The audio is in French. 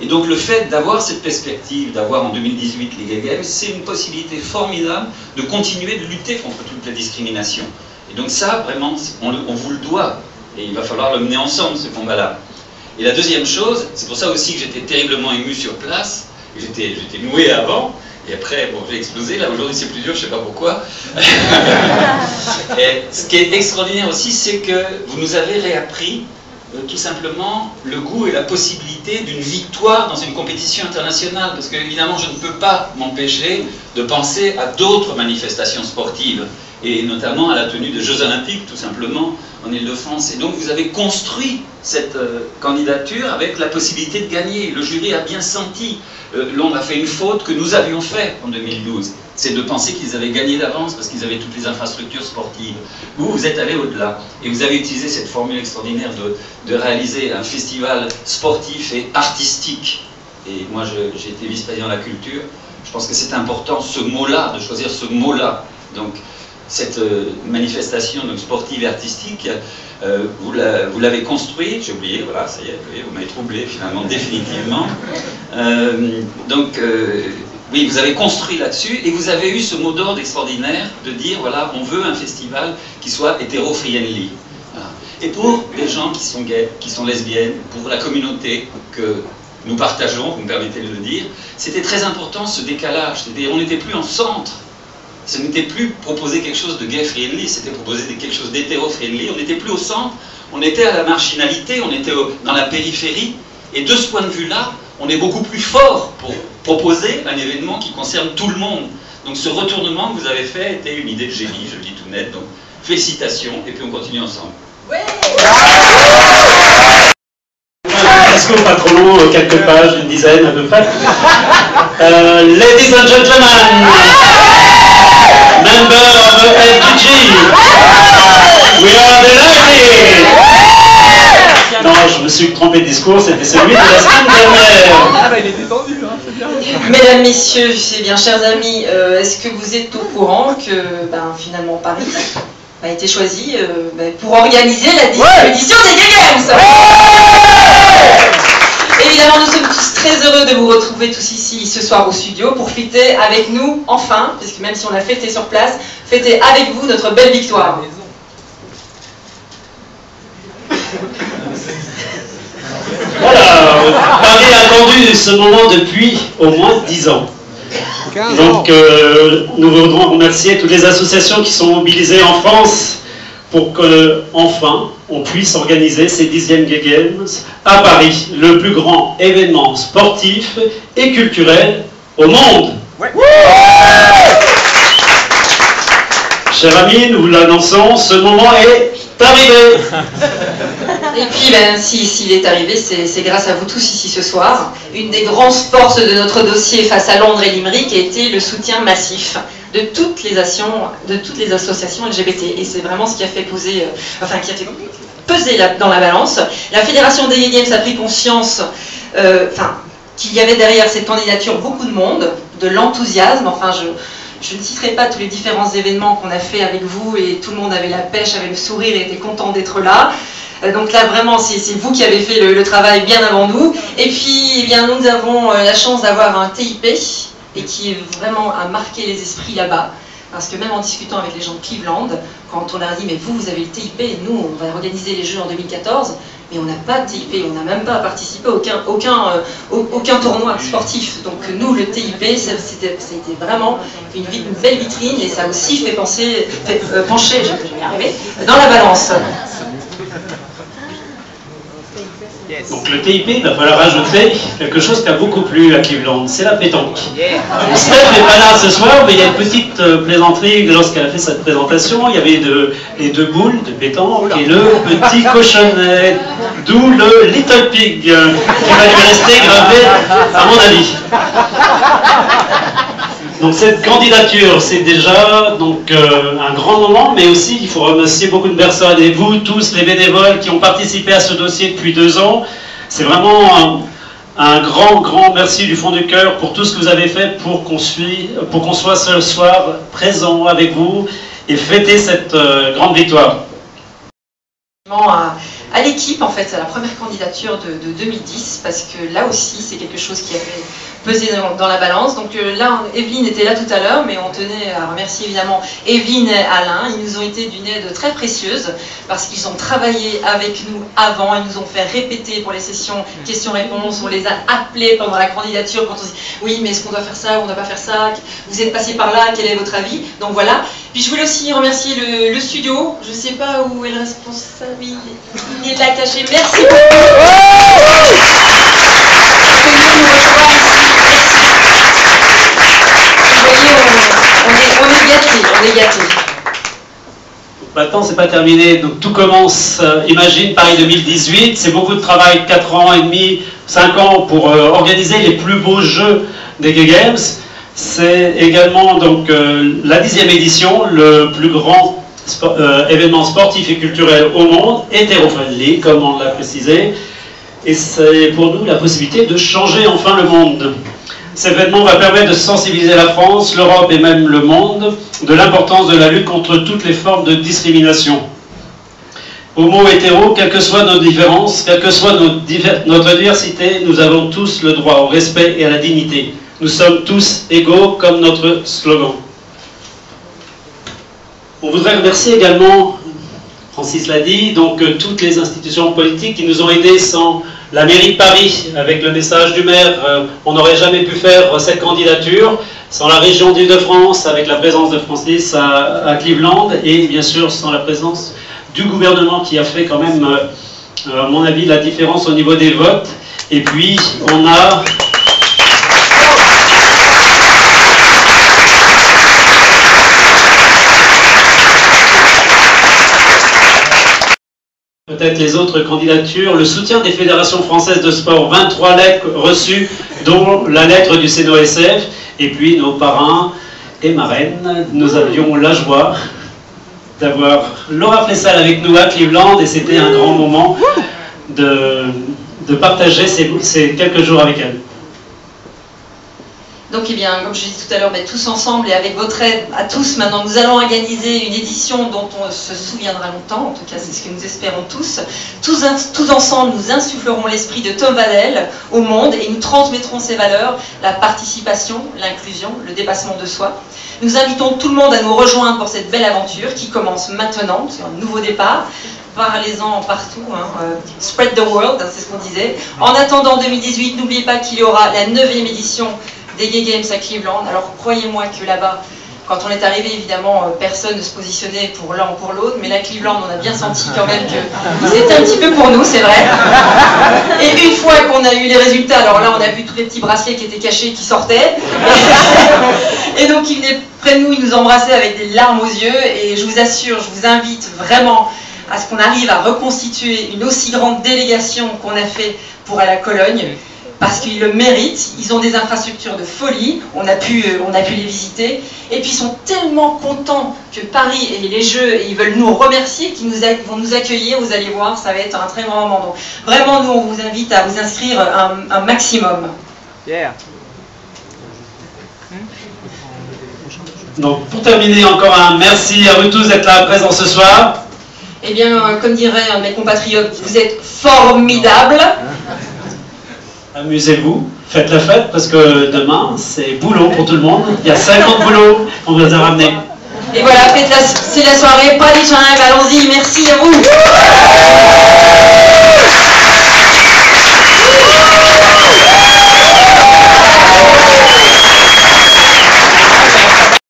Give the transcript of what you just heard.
Et donc le fait d'avoir cette perspective, d'avoir en 2018 les Gay Games, c'est une possibilité formidable de continuer de lutter contre toute la discrimination. Et donc ça, vraiment, on vous le doit. Et il va falloir le mener ensemble, ce combat-là. Et la deuxième chose, c'est pour ça aussi que j'étais terriblement ému sur place. J'étais noué avant, et après, bon, j'ai explosé. Là, aujourd'hui, c'est plus dur, je ne sais pas pourquoi. Et ce qui est extraordinaire aussi, c'est que vous nous avez réappris tout simplement le goût et la possibilité d'une victoire dans une compétition internationale. Parce que, évidemment, je ne peux pas m'empêcher de penser à d'autres manifestations sportives, et notamment à la tenue des Jeux Olympiques, tout simplement, en Île-de-France. Et donc, vous avez construit cette candidature avec la possibilité de gagner. Le jury a bien senti. Londres a fait une faute que nous avions faite en 2012. C'est de penser qu'ils avaient gagné d'avance parce qu'ils avaient toutes les infrastructures sportives. Vous êtes allé au-delà. Et vous avez utilisé cette formule extraordinaire de réaliser un festival sportif et artistique. Et moi, j'ai été vice-président de la culture. Je pense que c'est important, ce mot-là, de choisir ce mot-là. Donc, cette manifestation donc, sportive et artistique, vous l'avez construite, j'ai oublié, voilà, ça y est, vous m'avez troublé finalement, définitivement. Oui, vous avez construit là-dessus, et vous avez eu ce mot d'ordre extraordinaire de dire, voilà, on veut un festival qui soit hétéro-friendly. Voilà. Et pour les gens qui sont gays, qui sont lesbiennes, pour la communauté que nous partageons, vous me permettez de le dire, c'était très important ce décalage, on n'était plus en centre. Ce n'était plus proposer quelque chose de gay-friendly, c'était proposer quelque chose d'hétéro-friendly. On n'était plus au centre, on était à la marginalité, on était dans la périphérie. Et de ce point de vue-là, on est beaucoup plus fort pour proposer un événement qui concerne tout le monde. Donc ce retournement que vous avez fait était une idée de génie, je le dis tout net. Donc félicitations, et puis on continue ensemble. Ouais. Est-ce qu'on pas trop long, quelques pages, une dizaine à peu près. Ladies and gentlemen, member of the FGG, we are delighted. Non, je me suis trompé de discours, c'était celui de la semaine dernière. Ah bah il était tendu, hein, c'est bien. Mesdames, messieurs, c'est bien, chers amis, est-ce que vous êtes au courant que finalement Paris a été choisi pour organiser la 10e édition des Gay Games? Évidemment, nous sommes tous très heureux de vous retrouver tous ici ce soir au studio pour fêter avec nous, enfin, puisque même si on l'a fêté sur place, fêter avec vous notre belle victoire. Voilà, Paris a attendu ce moment depuis au moins 10 ans. Donc nous voudrons remercier toutes les associations qui sont mobilisées en France pour que, enfin, on puisse organiser ces 10e Gay Games à Paris, le plus grand événement sportif et culturel au monde. Ouais. Chers amis, nous vous l'annonçons, ce moment est arrivé. Et puis, s'il est arrivé, c'est grâce à vous tous ici ce soir. Une des grandes forces de notre dossier face à Londres et Limerick a été le soutien massif de toutes les associations LGBT. Et c'est vraiment ce qui a fait peser dans la balance. La Fédération des Gay Games a pris conscience qu'il y avait derrière cette candidature beaucoup de monde, de l'enthousiasme. Enfin, je ne citerai pas tous les différents événements qu'on a fait avec vous, et tout le monde avait la pêche, avait le sourire et était content d'être là. Donc là, vraiment, c'est vous qui avez fait le travail bien avant nous. Et puis, nous avons la chance d'avoir un TIP, et qui vraiment a marqué les esprits là-bas. Parce que même en discutant avec les gens de Cleveland, quand on leur a dit « mais vous avez le TIP, et nous, on va organiser les Jeux en 2014 », mais on n'a pas de TIP, on n'a même pas participé à aucun tournoi sportif. Donc nous, le TIP, c'était vraiment une belle vitrine, et ça a aussi fait pencher, je vais y arriver, dans la balance. Donc le TIP, il va falloir ajouter quelque chose qui a beaucoup plu à Cleveland, c'est la pétanque. Steph n'est pas là ce soir, mais il y a une petite plaisanterie lorsqu'elle a fait cette présentation. Il y avait les deux boules de pétanque et le petit cochonnet, d'où le Little Pig, qui va lui rester gravé à mon avis. Donc cette candidature, c'est déjà un grand moment, mais aussi il faut remercier beaucoup de personnes, et vous tous les bénévoles qui ont participé à ce dossier depuis 2 ans. C'est vraiment un grand merci du fond du cœur pour tout ce que vous avez fait pour qu'on soit ce soir présent avec vous et fêter cette grande victoire. à l'équipe, en fait, à la première candidature de 2010, parce que là aussi, c'est quelque chose qui avait pesé dans la balance. Donc là, Evelyne était là tout à l'heure, mais on tenait à remercier évidemment Evelyne et Alain. Ils nous ont été d'une aide très précieuse, parce qu'ils ont travaillé avec nous avant, ils nous ont fait répéter pour les sessions questions-réponses, on les a appelés pendant la candidature, quand on dit « Oui, mais est-ce qu'on doit faire ça ou on ne doit pas faire ça? Vous êtes passé par là, quel est votre avis ?» Donc voilà. Puis je voulais aussi remercier le studio, je ne sais pas où est le responsable, il est là caché, merci beaucoup. On est gâtés. Maintenant, c'est pas terminé, donc tout commence. Imagine Paris 2018, c'est beaucoup de travail, 4 ans et demi, 5 ans pour organiser les plus beaux jeux des Gay Games. C'est également donc la 10e édition, le plus grand événement sportif et culturel au monde, hétéro-friendly, comme on l'a précisé. Et c'est pour nous la possibilité de changer enfin le monde. Cet événement va permettre de sensibiliser la France, l'Europe et même le monde de l'importance de la lutte contre toutes les formes de discrimination. Homo, hétéro, quelles que soient nos différences, quelle que soit notre diversité, nous avons tous le droit au respect et à la dignité. Nous sommes tous égaux, comme notre slogan. On voudrait remercier également, Francis l'a dit, donc toutes les institutions politiques qui nous ont aidés. Sans la mairie de Paris, avec le message du maire, on n'aurait jamais pu faire cette candidature. Sans la région d'Île-de-France, avec la présence de Francis à Cleveland, et bien sûr sans la présence du gouvernement qui a fait quand même, à mon avis, la différence au niveau des votes. Et puis on a... peut-être les autres candidatures, le soutien des fédérations françaises de sport, 23 lettres reçues, dont la lettre du CNOSF, et puis nos parrains et marraines. Nous avions la joie d'avoir Laura Flessal avec nous à Cleveland, et c'était un grand moment de partager ces quelques jours avec elle. Donc, eh bien, comme je l'ai dit tout à l'heure, tous ensemble et avec votre aide à tous, maintenant, nous allons organiser une édition dont on se souviendra longtemps. En tout cas, c'est ce que nous espérons tous. Tous ensemble, nous insufflerons l'esprit de Tom Waddell au monde et nous transmettrons ses valeurs, la participation, l'inclusion, le dépassement de soi. Nous invitons tout le monde à nous rejoindre pour cette belle aventure qui commence maintenant, c'est un nouveau départ. Parlez-en partout, spread the world, c'est ce qu'on disait. En attendant 2018, n'oubliez pas qu'il y aura la 9e édition des Gay Games à Cleveland. Alors croyez-moi que là-bas, quand on est arrivé, évidemment, personne ne se positionnait pour l'un ou pour l'autre, mais là, Cleveland, on a bien senti quand même qu'ils étaient un petit peu pour nous, c'est vrai. Et une fois qu'on a eu les résultats, alors là, on a vu tous les petits bracelets qui étaient cachés, qui sortaient. Et donc, ils venaient près de nous, ils nous embrassaient avec des larmes aux yeux, et je vous assure, je vous invite vraiment à ce qu'on arrive à reconstituer une aussi grande délégation qu'on a fait pour aller à Cologne, parce qu'ils le méritent. Ils ont des infrastructures de folie, on a pu les visiter, et puis ils sont tellement contents que Paris et les Jeux, et ils veulent nous remercier, qu'ils vont nous accueillir, vous allez voir, ça va être un très grand moment. Donc vraiment, nous, on vous invite à vous inscrire un maximum. Yeah. Donc pour terminer, encore un merci à vous tous d'être là présents ce soir. Eh bien, comme dirait un de mes compatriotes, vous êtes formidables. Amusez-vous, faites la fête, parce que demain, c'est boulot pour tout le monde. Il y a 50 boulots, on vous a ramené. Et voilà, c'est la soirée, pas les allons-y, merci.